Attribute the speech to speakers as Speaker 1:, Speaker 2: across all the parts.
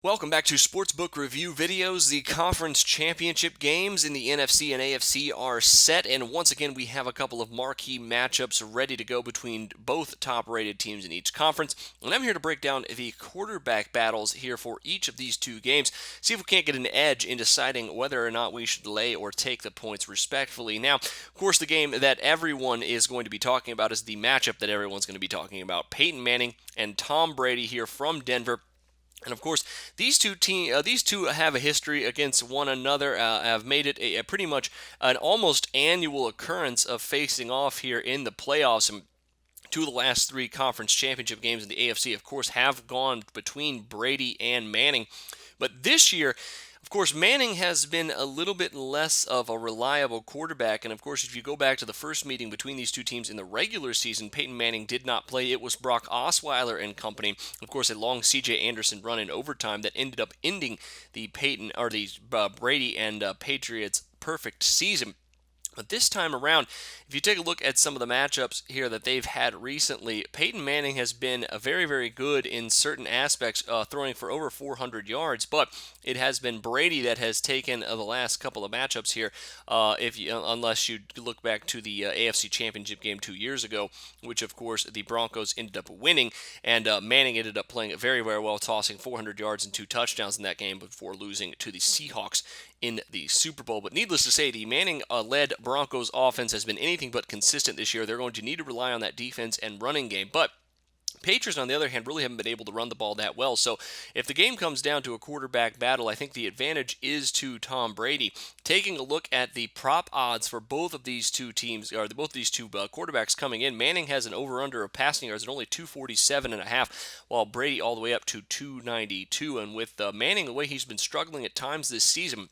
Speaker 1: Welcome back to Sportsbook Review Videos. The conference championship games in the NFC and AFC are set, and once again, we have a couple of marquee matchups ready to go between both top-rated teams in each conference. And I'm here to break down the quarterback battles here for each of these two games, see if we can't get an edge in deciding whether or not we should lay or take the points respectfully. Now, of course, the game that everyone is going to be talking about is the matchup that everyone's going to be talking about: Peyton Manning and Tom Brady here from Denver. And of course, these two have a history against one another. Have made it a pretty much an almost annual occurrence of facing off here in the playoffs. And two of the last three conference championship games in the AFC, of course, have gone between Brady and Manning. But this year, of course, Manning has been a little bit less of a reliable quarterback. And of course, if you go back to the first meeting between these two teams in the regular season, Peyton Manning did not play. It was Brock Osweiler and company. Of course, a long C.J. Anderson run in overtime that ended up ending the Brady and Patriots perfect season. But this time around, if you take a look at some of the matchups here that they've had recently, Peyton Manning has been very, very good in certain aspects, throwing for over 400 yards. But it has been Brady that has taken the last couple of matchups here. Unless you look back to the AFC Championship game 2 years ago, which of course the Broncos ended up winning, and Manning ended up playing it very, very well, tossing 400 yards and 2 touchdowns in that game before losing to the Seahawks in the Super Bowl. But needless to say, the Manning-led Broncos offense has been anything but consistent this year. They're going to need to rely on that defense and running game. But Patriots, on the other hand, really haven't been able to run the ball that well. So if the game comes down to a quarterback battle, I think the advantage is to Tom Brady. Taking a look at the prop odds for both of these two teams, or both these two quarterbacks coming in, Manning has an over-under of passing yards at only 247.5, while Brady all the way up to 292. And with Manning, the way he's been struggling at times this season,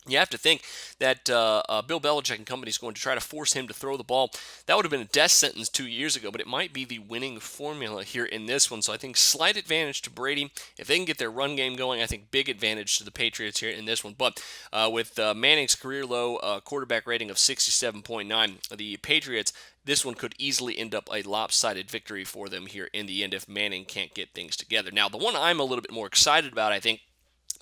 Speaker 1: you have to think that Bill Belichick and company is going to try to force him to throw the ball. That would have been a death sentence 2 years ago, but it might be the winning formula here in this one. So I think slight advantage to Brady. If they can get their run game going, I think big advantage to the Patriots here in this one. But with Manning's career low quarterback rating of 67.9, the Patriots, this one could easily end up a lopsided victory for them here in the end if Manning can't get things together. Now, the one I'm a little bit more excited about, I think,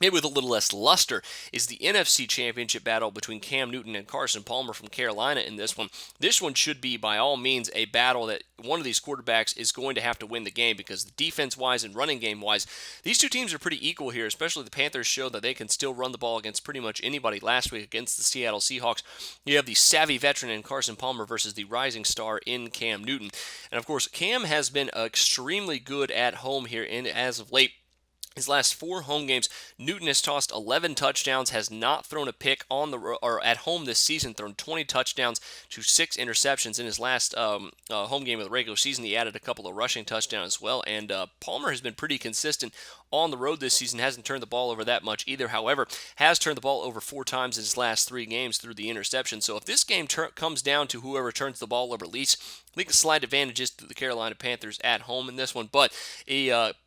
Speaker 1: maybe with a little less luster, is the NFC Championship battle between Cam Newton and Carson Palmer from Carolina in this one. This one should be, by all means, a battle that one of these quarterbacks is going to have to win the game, because defense-wise and running game-wise, these two teams are pretty equal here, especially the Panthers showed that they can still run the ball against pretty much anybody last week against the Seattle Seahawks. You have the savvy veteran in Carson Palmer versus the rising star in Cam Newton. And, of course, Cam has been extremely good at home here as of late. His last 4 home games, Newton has tossed 11 touchdowns, has not thrown a pick or at home this season, thrown 20 touchdowns to 6 interceptions. In his last home game of the regular season, he added a couple of rushing touchdowns as well. And Palmer has been pretty consistent on the road this season, hasn't turned the ball over that much either. However, has turned the ball over 4 times in his last 3 games through the interception. So if this game comes down to whoever turns the ball over least, I think the slight advantage is to the Carolina Panthers at home in this one. But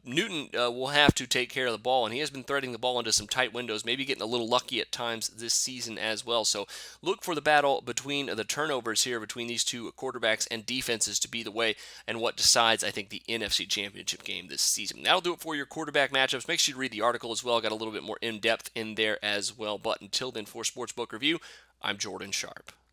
Speaker 1: Newton will have to take care of the ball, and he has been threading the ball into some tight windows, maybe getting a little lucky at times this season as well. So look for the battle between the turnovers here between these two quarterbacks and defenses to be the way and what decides, I think, the NFC Championship game this season. That'll do it for your quarterback matchups. Make sure you read the article as well. Got a little bit more in-depth in there as well. But until then, for Sportsbook Review, I'm Jordan Sharp.